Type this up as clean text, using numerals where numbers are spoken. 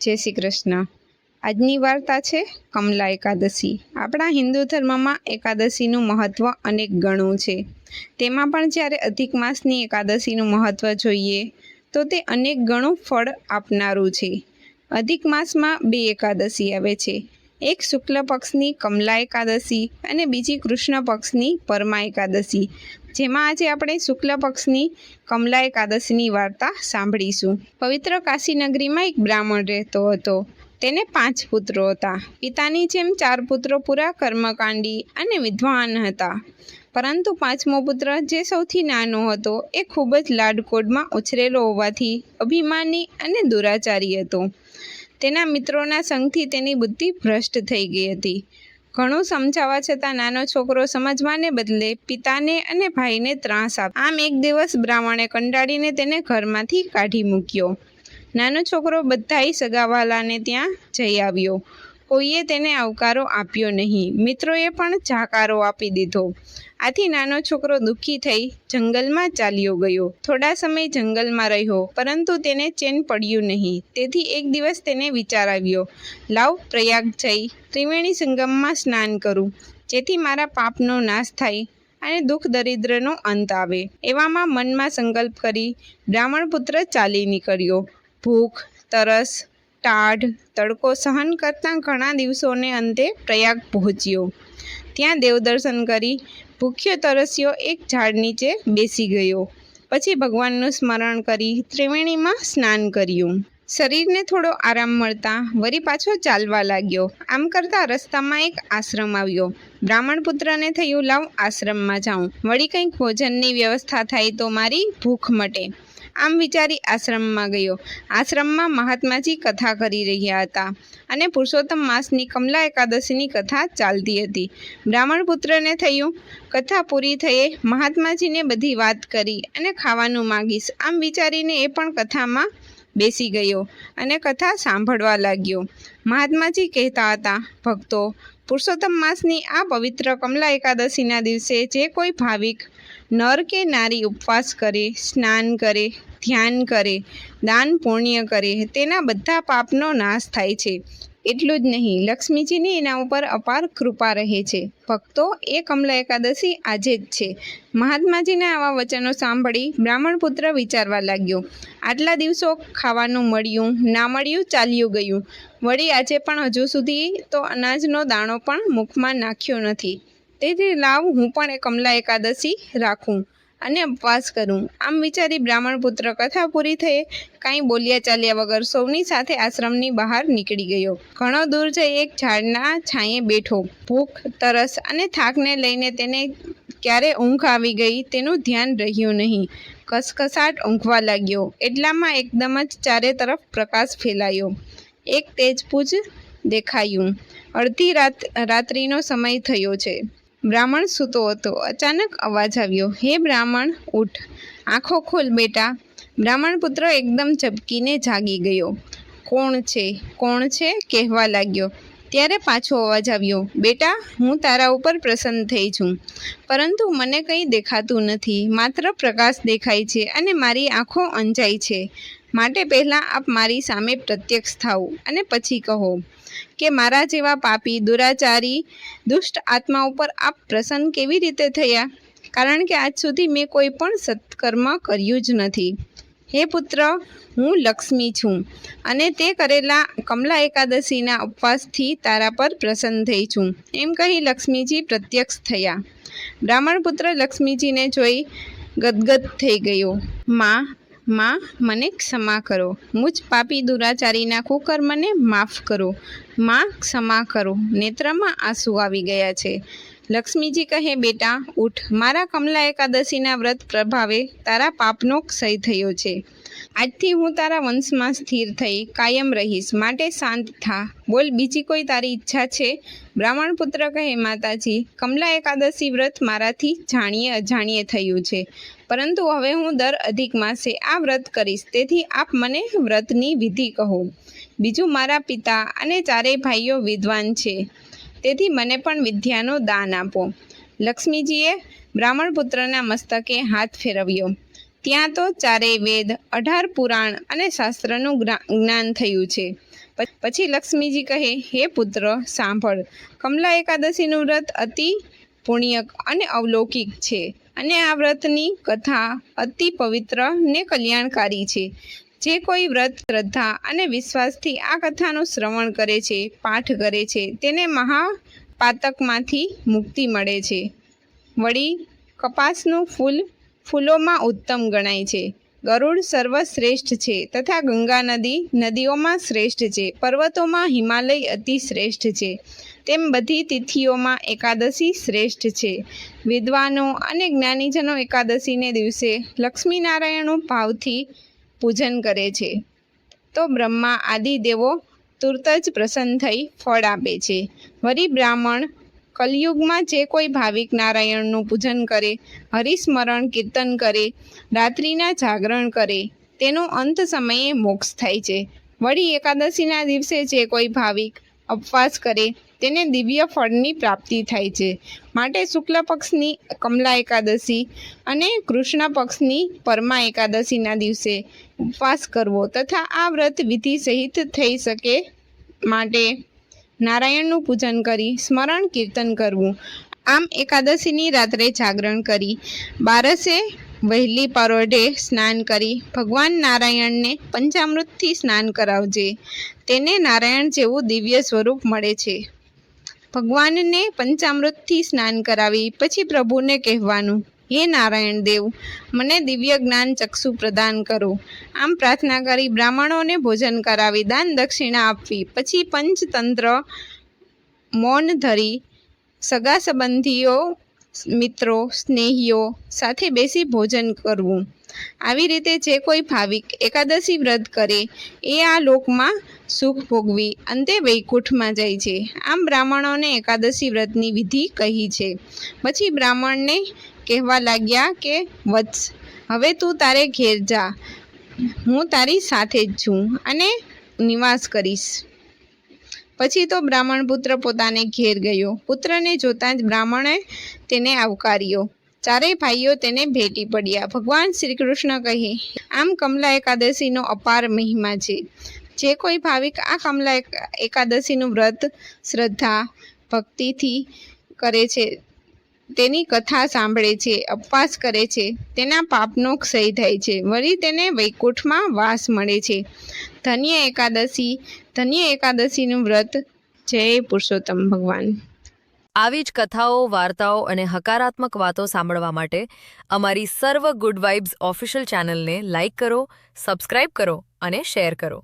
જય શ્રી કૃષ્ણ। આજની વાર્તા છે કમલા એકાદશી। આપણા હિન્દુ ધર્મમાં એકાદશીનું મહત્ત્વ અનેક ગણું છે। તેમાં પણ જ્યારે અધિક માસની એકાદશીનું મહત્ત્વ જોઈએ તો તે અનેક ગણું ફળ આપનારું છે। અધિક માસમાં બે એકાદશી આવે છે, એક શુક્લ પક્ષની કમલા એકાદશી અને બીજી કૃષ્ણ પક્ષની પરમા એકાદશી, જેમાં આજે આપણે શુક્લ પક્ષની કમલા એકાદશીની વાર્તા સાંભળીશું। પવિત્ર કાશી નગરીમાં એક બ્રાહ્મણ રહેતો હતો। તેને 5 પુત્રો હતા। પિતાની જેમ 4 પુત્રો પૂરા કર્મકાંડી અને વિદ્વાન હતા, પરંતુ 5મો પુત્ર જે સૌથી નાનો હતો એ ખૂબ જ લાડકોડમાં ઉછરેલો હોવાથી અભિમાની અને દુરાચારી હતો। તેના મિત્રોના સંગથી તેની બુદ્ધિ ભ્રષ્ટ થઈ ગઈ હતી। ઘણું સમજાવવા છતાં નાનો છોકરો સમજવાને બદલે પિતાને અને ભાઈને ત્રાસ આપ્યો। આમ એક દિવસ બ્રાહ્મણે કંટાળીને તેને ઘરમાંથી કાઢી મૂક્યો। નાનો છોકરો બધાય સગાવાલાને ત્યાં જઈ આવ્યો। કોઈએ તેને આવકારો આપ્યો નહીં, મિત્રોએ પણ જાકારો આપી દીધો। આથી નાનો છોકરો દુઃખી થઈ જંગલમાં ચાલ્યો ગયો। થોડા સમય જંગલમાં રહ્યો, પરંતુ તેને ચેન પડ્યું નહીં। તેથી એક દિવસ તેને વિચાર આવ્યો, લાવ પ્રયાગ જઈ ત્રિવેણી સંગમમાં સ્નાન કરું, જેથી મારા પાપનો નાશ થાય અને દુઃખ દરિદ્રનો અંત આવે। એવામાં મનમાં સંકલ્પ કરી બ્રાહ્મણ પુત્ર ચાલી નીકળ્યો। ભૂખ, તરસ, ટાઢ, તડકો સહન કરતાં ઘણા દિવસોને અંતે પ્રયાગ પહોંચ્યો। ત્યાં દેવદર્શન કરી ભૂખ્યો તરસ્યો એક ઝાડ નીચે બેસી ગયો। પછી ભગવાનનું સ્મરણ કરી ત્રિવેણીમાં સ્નાન કર્યું। શરીરને થોડો આરામ મળતાં વળી પાછો ચાલવા લાગ્યો। આમ કરતાં રસ્તામાં એક આશ્રમ આવ્યો। બ્રાહ્મણ પુત્રને થયું, લાવ આશ્રમમાં જાઉં, વળી કંઈક ભોજનની વ્યવસ્થા થાય તો મારી ભૂખ મટે। આમ વિચારી આશ્રમમાં ગયો। આશ્રમમાં મહાત્માજી કથા કરી રહ્યા હતા અને પુરુષોત્તમ માસની કમલા એકાદશીની કથા ચાલતી હતી। બ્રાહ્મણ પુત્રને થયું, કથા પૂરી થયે મહાત્માજીને બધી વાત કરી અને ખાવાનું માગીશ। આમ વિચારીને એ પણ કથામાં બેસી ગયો અને કથા સાંભળવા લાગ્યો। મહાત્માજી કહેતા હતા, ભક્તો, પુરુષોત્તમ માસની આ પવિત્ર કમલા એકાદશીના દિવસે જે કોઈ ભાવિક નર કે નારી ઉપવાસ કરે, સ્નાન કરે, ધ્યાન કરે, દાન પુણ્ય કરે, તેના બધા પાપનો નાશ થાય છે। એટલું જ નહીં, લક્ષ્મીજીની એના ઉપર અપાર કૃપા રહે છે। ભક્તો, એ કમલા એકાદશી આજે જ છે। મહાત્માજીના આવા વચનો સાંભળી બ્રાહ્મણ પુત્ર વિચારવા લાગ્યો, આટલા દિવસો ખાવાનું મળ્યું ના મળ્યું ચાલ્યું ગયું, વળી આજે પણ હજુ સુધી તો અનાજનો દાણો પણ મુખમાં નાખ્યો નથી। તેથી લાવ હું પણ એ કમલા એકાદશી રાખું અને ઉપવાસ કરું। આમ વિચારી બ્રાહ્મણ પુત્ર કથા પૂરી થયે કાંઈ બોલ્યા ચાલ્યા વગર સૌની સાથે આશ્રમની બહાર નીકળી ગયો। ઘણો દૂર જઈ એક ઝાડના છાંયે બેઠો। ભૂખ, તરસ અને થાકને લઈને તેને ક્યારે ઊંઘ આવી ગઈ તેનું ધ્યાન રહ્યું નહીં। કસકસાટ ઊંઘવા લાગ્યો। એટલામાં એકદમ જ ચારે તરફ પ્રકાશ ફેલાયો। એક તેજપુંજ દેખાયું। અડધી રાત્રિનો સમય થયો છે। બ્રાહ્મણ સૂતો હતો। અચાનક અવાજ આવ્યો, હે બ્રાહ્મણ, ઉઠ, આંખો ખોલ બેટા। બ્રાહ્મણ પુત્ર એકદમ ઝબકીને જાગી ગયો। કોણ છે, કોણ છે કહેવા લાગ્યો। ત્યારે પાછો અવાજ આવ્યો, બેટા, હું તારા ઉપર પ્રસન્ન થઈ છું, પરંતુ મને કંઈ દેખાતું નથી, માત્ર પ્રકાશ દેખાય છે અને મારી આંખો અંજાય છે। માટે પહેલાં આપ મારી સામે પ્રત્યક્ષ થાઓ અને પછી કહો કે મારા જેવા પાપી, દુરાચારી, દુષ્ટ આત્મા ઉપર આપ પ્રસન્ન કેવી રીતે થયા? કારણ કે આજ સુધી મેં કોઈ પણ સત્કર્મ કર્યું જ નથી। હે પુત્ર, હું લક્ષ્મી છું અને તે કરેલા કમલા એકાદશીના ઉપવાસથી તારા પર પ્રસન્ન થઈ છું। એમ કહી લક્ષ્મીજી પ્રત્યક્ષ થયા। બ્રાહ્મણ પુત્ર લક્ષ્મીજીને જોઈ ગદગદ થઈ ગયો। માં, મને ક્ષમા કરો, મુજ પાપી દુરાચારીના કુકર્મને માફ કરો, માં ક્ષમા કરો। નેત્રમાં આંસુ આવી ગયા છે। લક્ષ્મીજી કહે, બેટા, ઉઠ, મારા કમલા એકાદશીના વ્રત પ્રભાવે તારા પાપનો ક્ષય થયો છે। આજથી હું તારા વંશમાં સ્થિર થઈ કાયમ રહીશ, માટે શાંત થા। બોલ, બીજી કોઈ તારી ઈચ્છા છે? બ્રાહ્મણ પુત્ર કહે, માતાજી, કમલા એકાદશી વ્રત મારાથી જાણીએ અજાણીએ થયું છે, પરંતુ હવે હું દર અધિક માસે આ વ્રત કરીશ, તેથી આપ મને વ્રતની વિધિ કહો। બીજું, મારા પિતા અને ચારેય ભાઈઓ વિદ્વાન છે, તેથી મને પણ વિદ્યાનું દાન આપો। લક્ષ્મીજીએ બ્રાહ્મણ પુત્રના મસ્તકે હાથ ફેરવ્યો। ત્યાં તો ચારેય વેદ, 18 પુરાણ અને શાસ્ત્રનું જ્ઞાન થયું છે, પછી લક્ષ્મીજી કહે, હે પુત્ર સાંભળ, કમલા એકાદશીનું વ્રત અતિ પુણ્યક અને અવલૌકિક છે અને આ વ્રતની કથા અતિ પવિત્ર ને કલ્યાણકારી છે. જે કોઈ વ્રત શ્રદ્ધા અને વિશ્વાસથી આ કથાનું શ્રવણ કરે છે, પાઠ કરે છે, તેને મહાપાતકમાંથી મુક્તિ મળે છે. વળી કપાસનું ફૂલ ફૂલોમાં ઉત્તમ ગણાય છે. ગરુડ સર્વશ્રેષ્ઠ છે તથા ગંગા નદી નદીઓમાં શ્રેષ્ઠ છે. પર્વતોમાં હિમાલય અતિ શ્રેષ્ઠ છે. તેમ બધી તિથિઓમાં એકાદશી શ્રેષ્ઠ છે. વિદ્વાનો અને જ્ઞાનીજનો એકાદશીને દિવસે લક્ષ્મીનારાયણનું ભાવથી પૂજન કરે છે તો બ્રહ્મા આદિ દેવો તુરત જ પ્રસન્ન થઈ ફળ આપે છે. વળી બ્રાહ્મણ કલયુગમાં જે કોઈ ભાવિક નારાયણનું પૂજન કરે, હરિસ્મરણ કીર્તન કરે, રાત્રિના જાગરણ કરે, તેનો અંત સમયે મોક્ષ થાય છે. વળી એકાદશીના દિવસે જે કોઈ ભાવિક ઉપવાસ કરે તેને દિવ્ય ફળની પ્રાપ્તિ થાય છે. માટે શુક્લ પક્ષની કમલા એકાદશી અને કૃષ્ણ પક્ષની પરમા એકાદશીના દિવસે ઉપવાસ કરવો તથા આ વ્રત વિધિ સહિત થઈ શકે માટે નારાયણનું પૂજન કરી સ્મરણ કીર્તન કરવું. આમ એકાદશીની રાત્રે જાગરણ કરી બારસે વહેલી પરોઢે સ્નાન કરી ભગવાન નારાયણને પંચામૃતથી સ્નાન કરાવજે. તેને નારાયણ જેવું દિવ્ય સ્વરૂપ મળે છે. ભગવાનને પંચામૃતથી સ્નાન કરાવી પછી પ્રભુને કહેવાનું, હે નારાયણ દેવ, મને દિવ્ય જ્ઞાન ચક્ષુ પ્રદાન કરો. આમ પ્રાર્થના કરી બ્રાહ્મણોને ભોજન કરાવી દાન દક્ષિણા આપવી. પછી પંચતંત્ર મૌન ધરી સગા સંબંધીઓ, મિત્રો, સ્નેહીઓ સાથે બેસી ભોજન કરવું. આવી રીતે જે કોઈ ભાવિક એકાદશી વ્રત કરે એ આ લોકમાં સુખ ભોગવી અંતે વૈકુંઠમાં જાય છે. આમ બ્રાહ્મણોને એકાદશી વ્રતની વિધિ કહી છે. પછી બ્રાહ્મણને કહેવા લાગ્યા કે વત્સ, હવે તું તારે ઘેર જા, હું તારી સાથે જ છું અને નિવાસ કરીશ. પછી તો બ્રાહ્મણ પુત્ર પોતાને ઘેર ગયો. પુત્રને જોતાં જ બ્રાહ્મણે તેને આવકાર્યો. ચારેય ભાઈઓ તેને ભેટી પડ્યા. ભગવાન શ્રી કૃષ્ણ કહે, આમ કમલા એકાદશીનો અપાર મહિમા છે. જે કોઈ ભાવિક આ કમલા એકાદશીનું વ્રત શ્રદ્ધા ભક્તિથી કરે છે, તેની કથા સાંભળે છે, ઉપવાસ કરે છે, તેના પાપનો ક્ષય થાય છે. વળી તેને વૈકુંઠમાં વાસ મળે છે. ધન્ય એકાદશીનું વ્રત. જય પુરુષોત્તમ ભગવાન. આવી જ કથાઓ, વાર્તાઓ અને હકારાત્મક વાતો સાંભળવા માટે અમારી સર્વ ગુડ વાઇબ્સ ઓફિશિયલ ચેનલને લાઇક કરો, સબસ્ક્રાઇબ કરો અને શેર કરો.